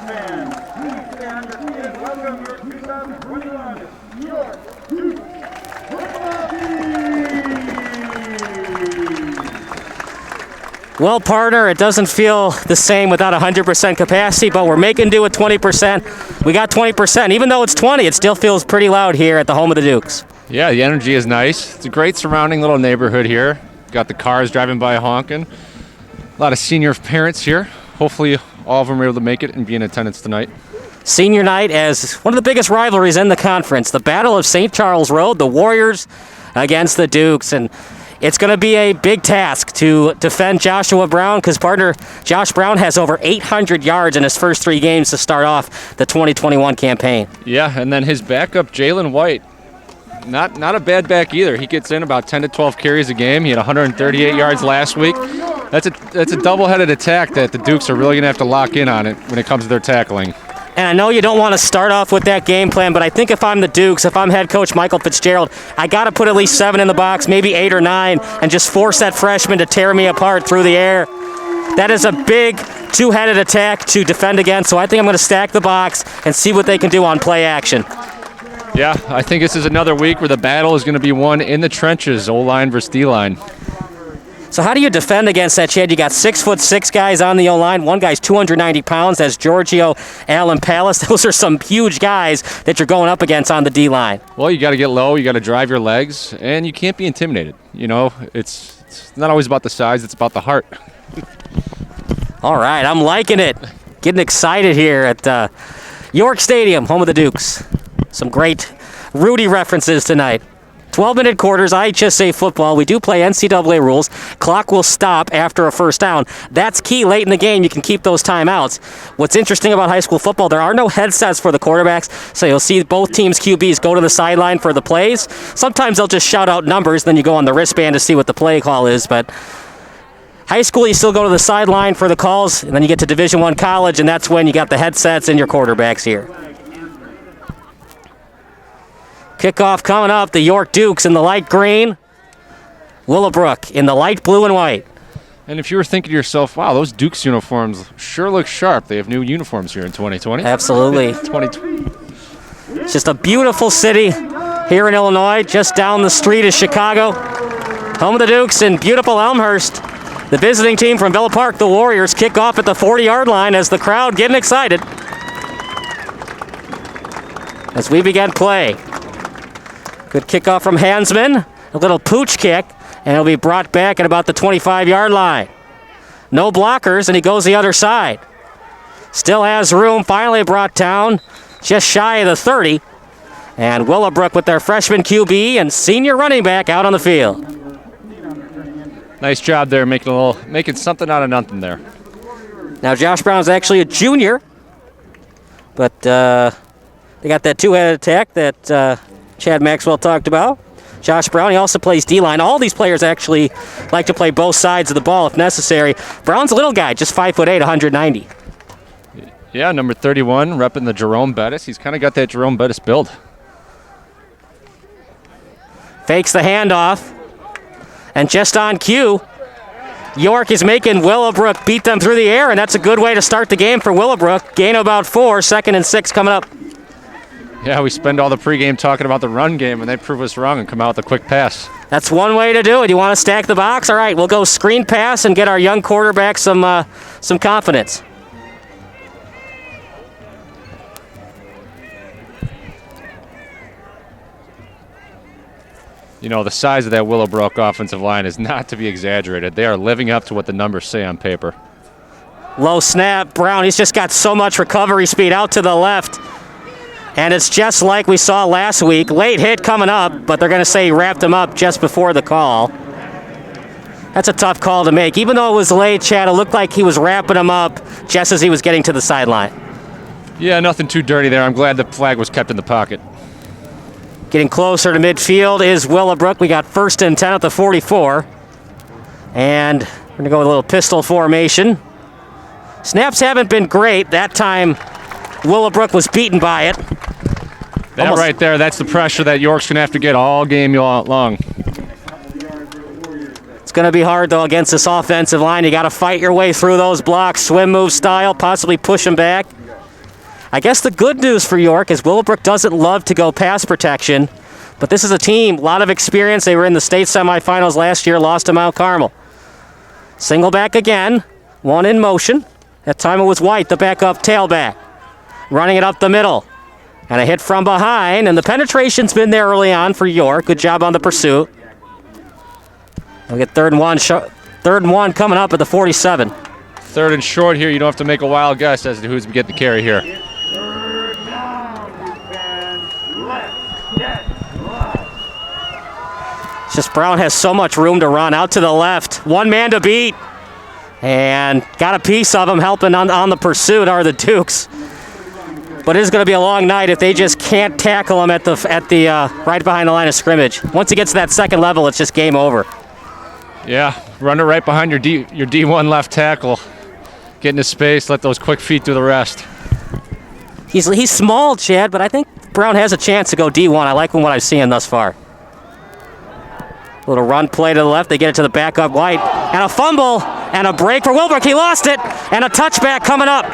man, please stand and welcome your 2021 New York Dukes football team. Well, partner, it doesn't feel the same without 100% capacity, but we're making do with 20%. We got 20%. Even though it's 20, it still feels pretty loud here at the home of the Dukes. Yeah, the energy is nice. It's a great surrounding little neighborhood here. Got the cars driving by honking. A lot of senior parents here. Hopefully all of them are able to make it and be in attendance tonight. Senior night as one of the biggest rivalries in the conference. The Battle of St. Charles Road, the Warriors against the Dukes. And it's going to be a big task to defend Joshua Brown because, partner, Josh Brown has over 800 yards in his first 3 games to start off the 2021 campaign. Yeah, and then his backup, Jalen White, not a bad back either. He gets in about 10 to 12 carries a game. He had 138 yards last week. That's a double-headed attack that the Dukes are really going to have to lock in on it when it comes to their tackling. And I know you don't want to start off with that game plan, but I think if I'm the Dukes, if I'm head coach Michael Fitzgerald, I got to put at least 7 in the box, maybe 8 or 9, and just force that freshman to tear me apart through the air. That is a big two-headed attack to defend against, so I think I'm going to stack the box and see what they can do on play action. Yeah, I think this is another week where the battle is going to be won in the trenches, O-line versus D-line. So how do you defend against that, Chad? You got 6'6" guys on the O-line. One guy's 290 pounds. That's Giorgio Allen Palace. Those are some huge guys that you're going up against on the D-line. Well, you got to get low. You got to drive your legs, and you can't be intimidated. You know, it's not always about the size. It's about the heart. All right, I'm liking it. Getting excited here at York Stadium, home of the Dukes. Some great Rudy references tonight. 12-minute quarters, IHSA football. We do play NCAA rules. Clock will stop after a first down. That's key late in the game. You can keep those timeouts. What's interesting about high school football, there are no headsets for the quarterbacks, so you'll see both teams' QBs go to the sideline for the plays. Sometimes they'll just shout out numbers, then you go on the wristband to see what the play call is, but high school, you still go to the sideline for the calls, and then you get to Division I college, and that's when you got the headsets and your quarterbacks here. Kickoff coming up, the York Dukes in the light green, Willowbrook in the light blue and white. And if you were thinking to yourself, wow, those Dukes uniforms sure look sharp. They have new uniforms here in 2020. Absolutely. 2020. It's just a beautiful city here in Illinois. Just down the street is Chicago. Home of the Dukes in beautiful Elmhurst. The visiting team from Villa Park, the Warriors, kick off at the 40-yard line as the crowd getting excited as we begin play. Good kickoff from Hansman. A little pooch kick, and it'll be brought back at about the 25-yard line. No blockers, and he goes the other side. Still has room, finally brought down just shy of the 30. And Willowbrook with their freshman QB and senior running back out on the field. Nice job there, making something out of nothing there. Now Josh Brown's actually a junior, but they got that two-headed attack that Chad Maxwell talked about. Josh Brown, he also plays D-line. All these players actually like to play both sides of the ball if necessary. Brown's a little guy, just 5'8", 190. Yeah, number 31, repping the Jerome Bettis. He's kind of got that Jerome Bettis build. Fakes the handoff. And just on cue, York is making Willowbrook beat them through the air, and that's a good way to start the game for Willowbrook. Gain of about 4, 2nd and 6 coming up. Yeah, we spend all the pregame talking about the run game, and they prove us wrong and come out with a quick pass. That's one way to do it. You want to stack the box? All right, we'll go screen pass and get our young quarterback some confidence. You know, the size of that Willowbrook offensive line is not to be exaggerated. They are living up to what the numbers say on paper. Low snap. Brown, he's just got so much recovery speed out to the left. And it's just like we saw last week. Late hit coming up, but they're going to say he wrapped him up just before the call. That's a tough call to make. Even though it was late, Chad, it looked like he was wrapping him up just as he was getting to the sideline. Yeah, nothing too dirty there. I'm glad the flag was kept in the pocket. Getting closer to midfield is Willowbrook. We got 1st and 10 at the 44. And we're going to go with a little pistol formation. Snaps haven't been great. That time, Willowbrook was beaten by it. That right there, that's the pressure that York's going to have to get all game long. It's going to be hard, though, against this offensive line. You got to fight your way through those blocks, swim move style, possibly push them back. I guess the good news for York is Willowbrook doesn't love to go pass protection, but this is a team, a lot of experience. They were in the state semifinals last year, lost to Mount Carmel. Single back again, one in motion. That time it was White, the backup tailback. Running it up the middle. And a hit from behind, and the penetration's been there early on for York. Good job on the pursuit. We get third and one coming up at the 47. Third and short here. You don't have to make a wild guess as to who's getting the carry here. Third down, and left, get left. It's just Brown has so much room to run out to the left. One man to beat. And got a piece of him helping on the pursuit are the Dukes. But it is going to be a long night if they just can't tackle him at the right behind the line of scrimmage. Once he gets to that second level, it's just game over. Yeah, run it right behind your D1 left tackle. Get into space, let those quick feet do the rest. He's small, Chad, but I think Brown has a chance to go D1. I like what I've seen thus far. Little run play to the left. They get it to the backup White. And a fumble and a break for Willowbrook. He lost it. And a touchback coming up.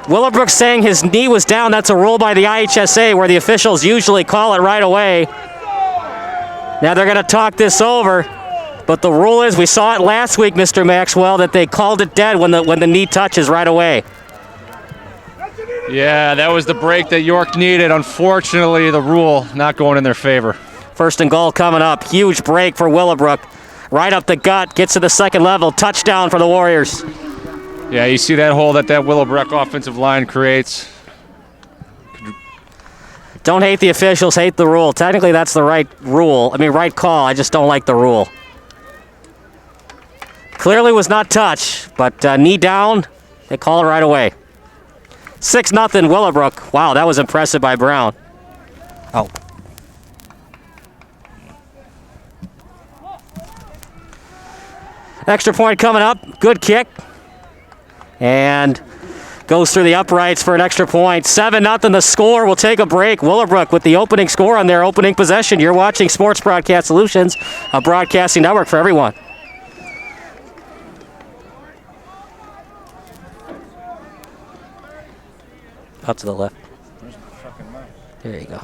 Willowbrook saying his knee was down. That's a rule by the IHSA where the officials usually call it right away. Now they're going to talk this over. But the rule is, we saw it last week, Mr. Maxwell, that they called it dead when the knee touches right away. Yeah, that was the break that York needed. Unfortunately, the rule not going in their favor. First and goal coming up. Huge break for Willowbrook. Right up the gut. Gets to the second level. Touchdown for the Warriors. Yeah, you see that hole that Willowbrook offensive line creates. Don't hate the officials, hate the rule. Technically, that's the right rule. Right call. I just don't like the rule. Clearly was not touch, but knee down. They call it right away. 6-0 Willowbrook. Wow, that was impressive by Brown. Oh. Extra point coming up. Good kick. And goes through the uprights for an extra point. 7-0 the score. We'll take a break. Willowbrook with the opening score on their opening possession. You're watching Sports Broadcast Solutions, a broadcasting network for everyone. Out to the left. There you go.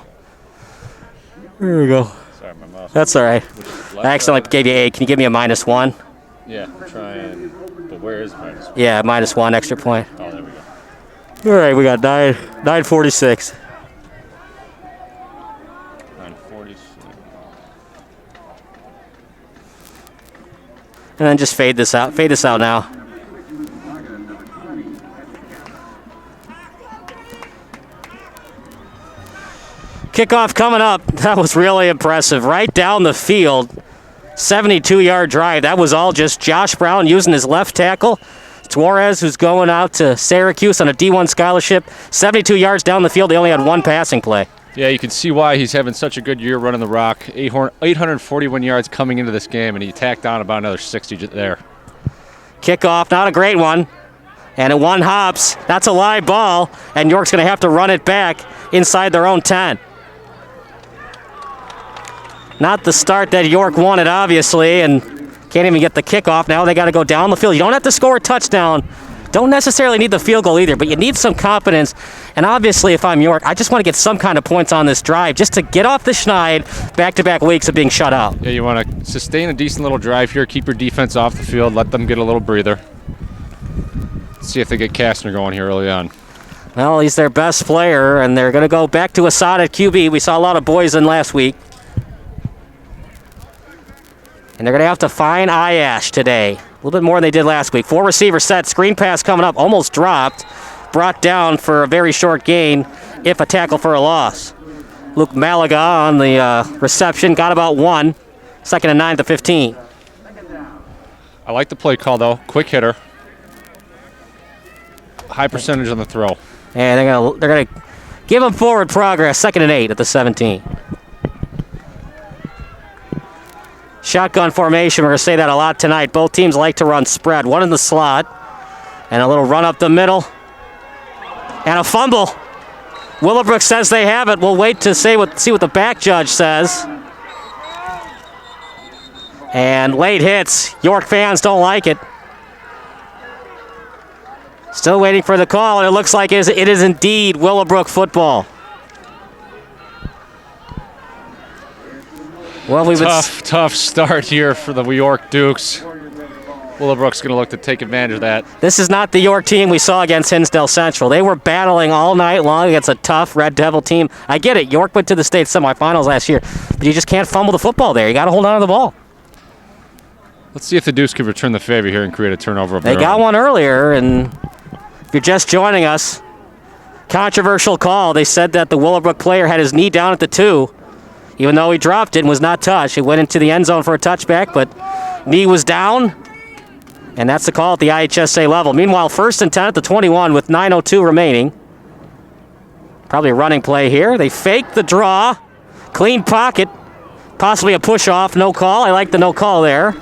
There we go. Sorry, my mouse. That's all right. I accidentally gave you A. Can you give me a -1? Yeah, try and. But where is -1? Yeah, -1 extra point. Oh, there we go. All right, we got 9:46. 9:46. And then just fade this out. Fade this out now. Kickoff coming up. That was really impressive. Right down the field. 72-yard drive. That was all just Josh Brown using his left tackle. Suarez, who's going out to Syracuse on a D1 scholarship. 72 yards down the field. They only had one passing play. Yeah, you can see why he's having such a good year running the rock. 841 yards coming into this game, and he tacked on about another 60 there. Kickoff, not a great one. And it one hops. That's a live ball, and York's going to have to run it back inside their own 10. Not the start that York wanted, obviously, and can't even get the kickoff. Now they got to go down the field. You don't have to score a touchdown. Don't necessarily need the field goal either, but you need some confidence. And obviously, if I'm York, I just want to get some kind of points on this drive just to get off the schneid back-to-back weeks of being shut out. Yeah, you want to sustain a decent little drive here, keep your defense off the field, let them get a little breather. See if they get Kastner going here early on. Well, he's their best player, and they're going to go back to Assad at QB. We saw a lot of boys in last week. And they're going to have to find Ayash today. A little bit more than they did last week. 4 receiver set. Screen pass coming up. Almost dropped. Brought down for a very short gain, if a tackle for a loss. Luke Malaga on the reception. Got about 1. 2nd and 9 to 15. I like the play call, though. Quick hitter. High percentage on the throw. And they're gonna give them forward progress. 2nd and 8 at the 17. Shotgun formation, we're going to say that a lot tonight. Both teams like to run spread. One in the slot, and a little run up the middle, and a fumble. Willowbrook says they have it. We'll wait to see what the back judge says. And late hits. York fans don't like it. Still waiting for the call, and it looks like it is indeed Willowbrook football. Well, tough start here for the York Dukes. Willowbrook's going to look to take advantage of that. This is not the York team we saw against Hinsdale Central. They were battling all night long against a tough Red Devil team. I get it. York went to the state semifinals last year, but you just can't fumble the football there. You got to hold on to the ball. Let's see if the Dukes can return the favor here and create a turnover of They their got own. one earlier, and if you're just joining us, controversial call. They said that the Willowbrook player had his knee down at the 2, even though he dropped it and was not touched. It went into the end zone for a touchback, but knee was down. And that's the call at the IHSA level. Meanwhile, 1st and 10 at the 21 with 9:02 remaining. Probably a running play here. They fake the draw. Clean pocket. Possibly a push-off. No call. I like the no call there.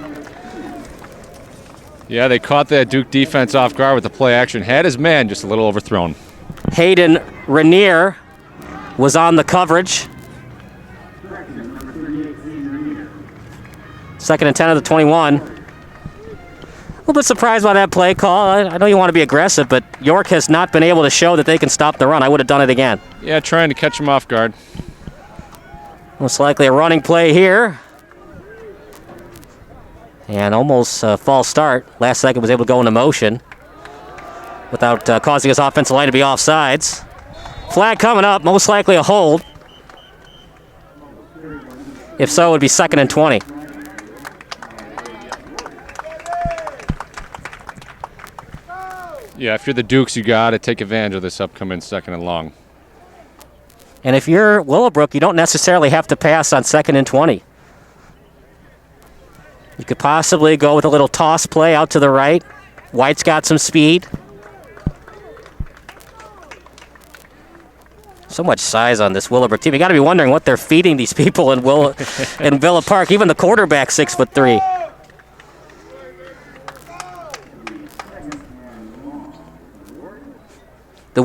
Yeah, they caught that Duke defense off guard with the play action. Had his man just a little overthrown. Hayden Rainier was on the coverage. 2nd and 10 at the 21. A little bit surprised by that play call. I know you want to be aggressive, but York has not been able to show that they can stop the run. I would have done it again. Yeah, trying to catch him off guard. Most likely a running play here. And almost a false start. Last second was able to go into motion without causing his offensive line to be offsides. Flag coming up, most likely a hold. If so, it would be 2nd and 20. Yeah, if you're the Dukes, you got to take advantage of this upcoming 2nd and long. And if you're Willowbrook, you don't necessarily have to pass on 2nd and 20. You could possibly go with a little toss play out to the right. White's got some speed. So much size on this Willowbrook team. You got to be wondering what they're feeding these people in Villa Park. Even the quarterback, 6'3". The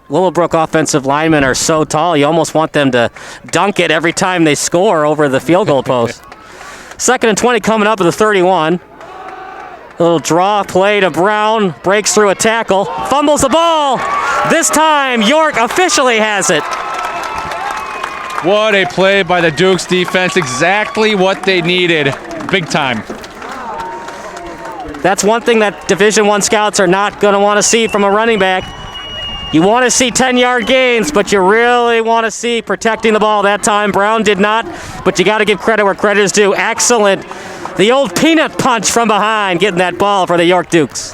Willowbrook offensive linemen are so tall, you almost want them to dunk it every time they score over the field goal post. 2nd and 20 coming up at the 31. A little draw play to Brown, breaks through a tackle, fumbles the ball. This time, York officially has it. What a play by the Dukes defense. Exactly what they needed. Big time. That's one thing that Division I scouts are not going to want to see from a running back. You want to see 10-yard gains, but you really want to see protecting the ball. That time, Brown did not, but you got to give credit where credit is due. Excellent. The old peanut punch from behind, getting that ball for the York Dukes.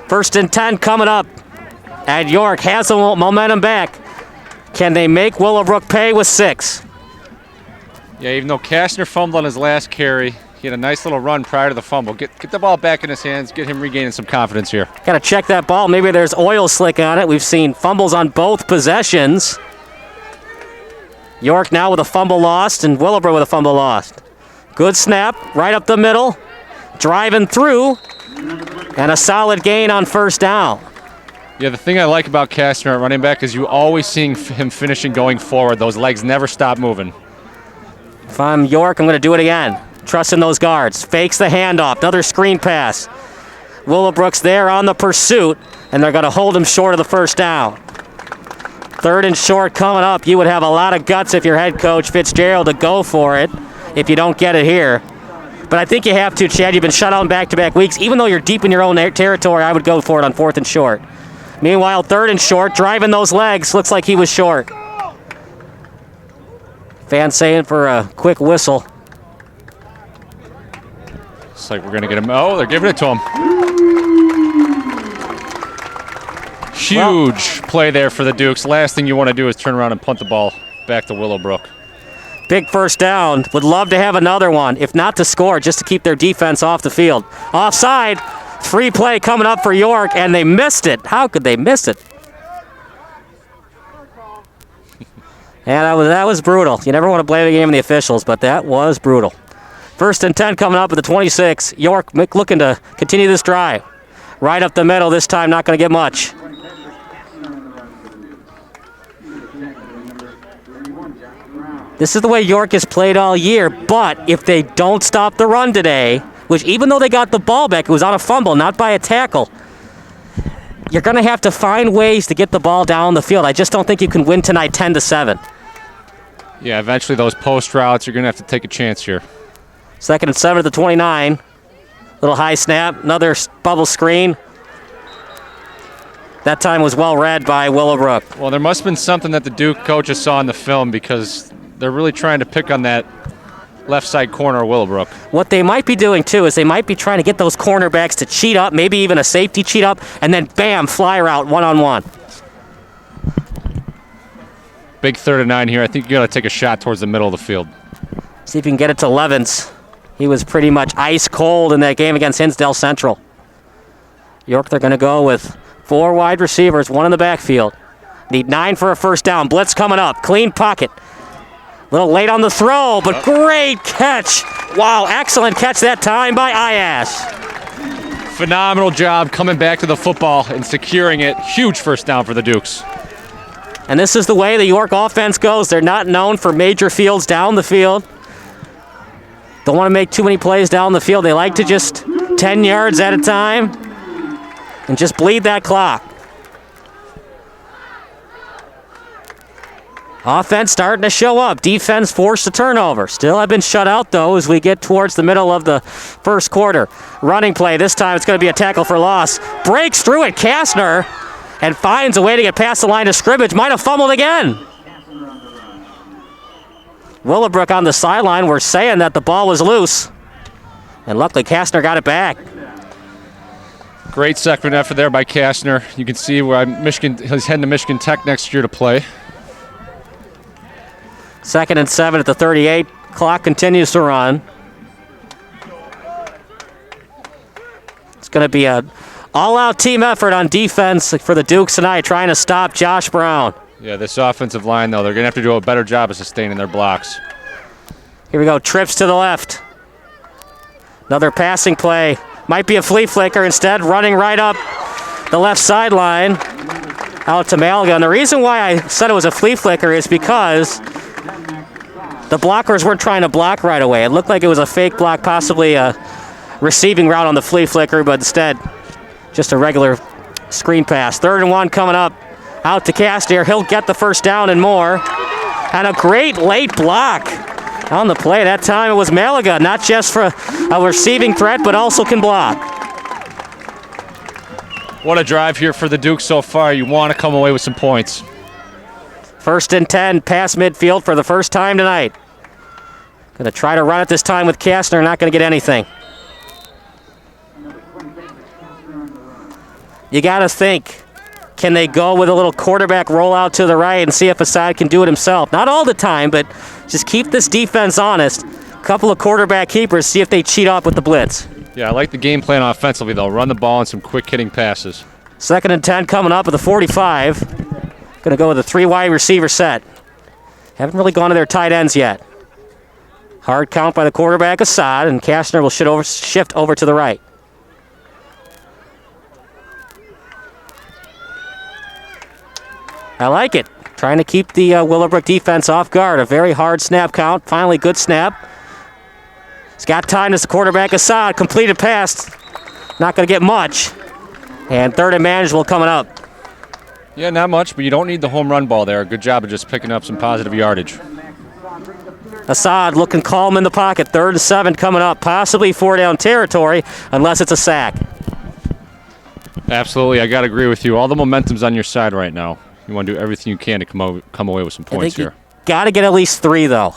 1st and 10 coming up. And York has the momentum back. Can they make Willowbrook pay with 6? Yeah, even though Kastner fumbled on his last carry, he had a nice little run prior to the fumble. Get the ball back in his hands, get him regaining some confidence here. Got to check that ball. Maybe there's oil slick on it. We've seen fumbles on both possessions. York now with a fumble lost, and Willowbrook with a fumble lost. Good snap, right up the middle, driving through, and a solid gain on 1st down. Yeah, the thing I like about Kastner at running back is you always seeing him finishing going forward. Those legs never stop moving. If I'm York, I'm going to do it again. Trusting those guards. Fakes the handoff. Another screen pass. Willowbrook's there on the pursuit, and they're going to hold him short of the 1st down. 3rd and short coming up. You would have a lot of guts if you're head coach Fitzgerald to go for it if you don't get it here. But I think you have to, Chad. You've been shut out in back-to-back weeks. Even though you're deep in your own territory, I would go for it on 4th and short. Meanwhile, 3rd and short, driving those legs. Looks like he was short. Fan saying for a quick whistle. Looks like we're going to get him. Oh, they're giving it to him. Huge play there for the Dukes. Last thing you want to do is turn around and punt the ball back to Willowbrook. Big 1st down. Would love to have another one, if not to score, just to keep their defense off the field. Offside. Free play coming up for York, and they missed it. How could they miss it? And that was brutal. You never want to blame the game on the officials, but that was brutal. 1st and 10 coming up at the 26. York looking to continue this drive. Right up the middle this time, not going to get much. This is the way York has played all year, but if they don't stop the run today, which even though they got the ball back, it was on a fumble, not by a tackle. You're going to have to find ways to get the ball down the field. I just don't think you can win tonight 10-7. Yeah, eventually those post routes, you're going to have to take a chance here. 2nd and 7 at the 29. Little high snap, another bubble screen. That time was well read by Willowbrook. Well, there must have been something that the Duke coaches saw in the film because they're really trying to pick on that left side corner of Willowbrook. What they might be doing, too, is they might be trying to get those cornerbacks to cheat up, maybe even a safety cheat up, and then bam, fly route one-on-one. Big 3rd and 9 here. I think you got to take a shot towards the middle of the field. See if you can get it to Levens. He was pretty much ice cold in that game against Hinsdale Central. York, they're going to go with 4 wide receivers, 1 in the backfield. Need 9 for a first down. Blitz coming up. Clean pocket. A little late on the throw, but great catch. Wow, excellent catch that time by Iash. Phenomenal job coming back to the football and securing it. Huge first down for the Dukes. And this is the way the York offense goes. They're not known for major fields down the field. Don't want to make too many plays down the field. They like to just 10 yards at a time and just bleed that clock. Offense starting to show up. Defense forced a turnover. Still have been shut out, though, as we get towards the middle of the first quarter. Running play. This time it's going to be a tackle for loss. Breaks through it, Kastner, and finds a way to get past the line of scrimmage. Might have fumbled again. Willowbrook on the sideline were saying that the ball was loose. And luckily, Kastner got it back. Great second effort there by Kastner. You can see where he's heading to Michigan Tech next year to play. 2nd and 7 at the 38. Clock continues to run. It's going to be an all-out team effort on defense for the Dukes tonight, trying to stop Josh Brown. Yeah, this offensive line, though, they're going to have to do a better job of sustaining their blocks. Here we go, trips to the left. Another passing play. Might be a flea flicker. Instead, running right up the left sideline out to Malaga. And the reason why I said it was a flea flicker is because the blockers weren't trying to block right away. It looked like it was a fake block, possibly a receiving route on the flea flicker, but instead, just a regular screen pass. 3rd and 1 coming up. Out to Castier. He'll get the first down and more. And a great late block on the play. That time it was Malaga, not just for a receiving threat, but also can block. What a drive here for the Dukes so far. You want to come away with some points. 1st and 10, past midfield for the first time tonight. Going to try to run it this time with Kastner, not going to get anything. You got to think, can they go with a little quarterback rollout to the right and see if Assad can do it himself? Not all the time, but just keep this defense honest. Couple of quarterback keepers, see if they cheat off with the blitz. Yeah, I like the game plan offensively, though. Run the ball and some quick hitting passes. 2nd and 10 coming up at the 45. Going to go with a 3 wide receiver set. Haven't really gone to their tight ends yet. Hard count by the quarterback, Assad, and Kastner will shift over to the right. I like it. Trying to keep the Willowbrook defense off guard. A very hard snap count. Finally, good snap. He's got time as the quarterback, Assad. Completed pass. Not going to get much. And 3rd and manageable coming up. Yeah, not much, but you don't need the home run ball there. Good job of just picking up some positive yardage. Assad looking calm in the pocket. 3rd and 7 coming up. Possibly 4-down territory, unless it's a sack. Absolutely, I got to agree with you. All the momentum's on your side right now. You want to do everything you can to come away with some points here. Got to get at least 3, though,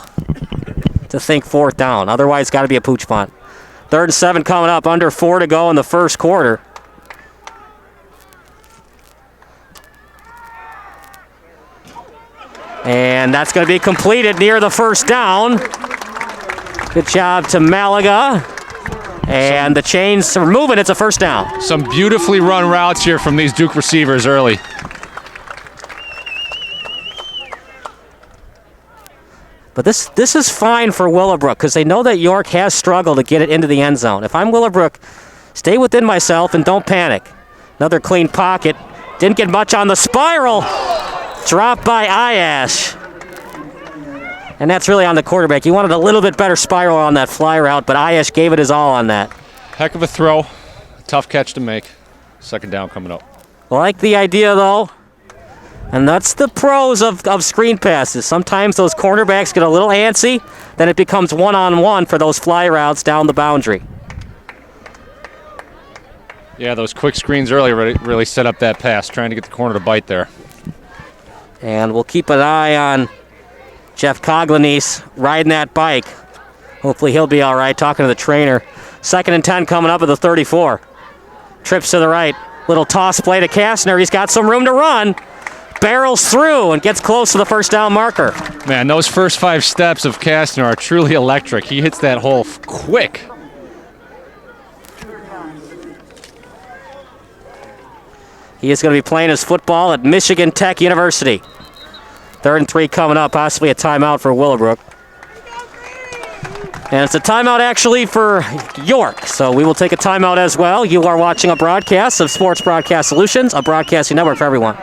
to think 4th down. Otherwise, got to be a pooch punt. 3rd and 7 coming up. Under 4 to go in the first quarter. And that's going to be completed near the first down. Good job to Malaga. And the chains are moving. It's a first down. Some beautifully run routes here from these Duke receivers early. But this is fine for Willowbrook because they know that York has struggled to get it into the end zone. If I'm Willowbrook, stay within myself and don't panic. Another clean pocket. Didn't get much on the spiral. Dropped by Iash. And that's really on the quarterback. He wanted a little bit better spiral on that fly route, but Iash gave it his all on that. Heck of a throw. Tough catch to make. Second down coming up. I like the idea, though. And that's the pros of screen passes. Sometimes those cornerbacks get a little antsy, then it becomes one-on-one for those fly routes down the boundary. Yeah, those quick screens earlier really set up that pass, trying to get the corner to bite there. And we'll keep an eye on Jeff Coglanese riding that bike. Hopefully he'll be all right, talking to the trainer. 2nd and 10 coming up at the 34. Trips to the right. Little toss play to Kastner. He's got some room to run. Barrels through and gets close to the first down marker. Man, those first 5 steps of Kastner are truly electric. He hits that hole quick. He is going to be playing his football at Michigan Tech University. 3rd and 3 coming up, possibly a timeout for Willowbrook. And it's a timeout actually for York, so we will take a timeout as well. You are watching a broadcast of Sports Broadcast Solutions, a broadcasting network for everyone.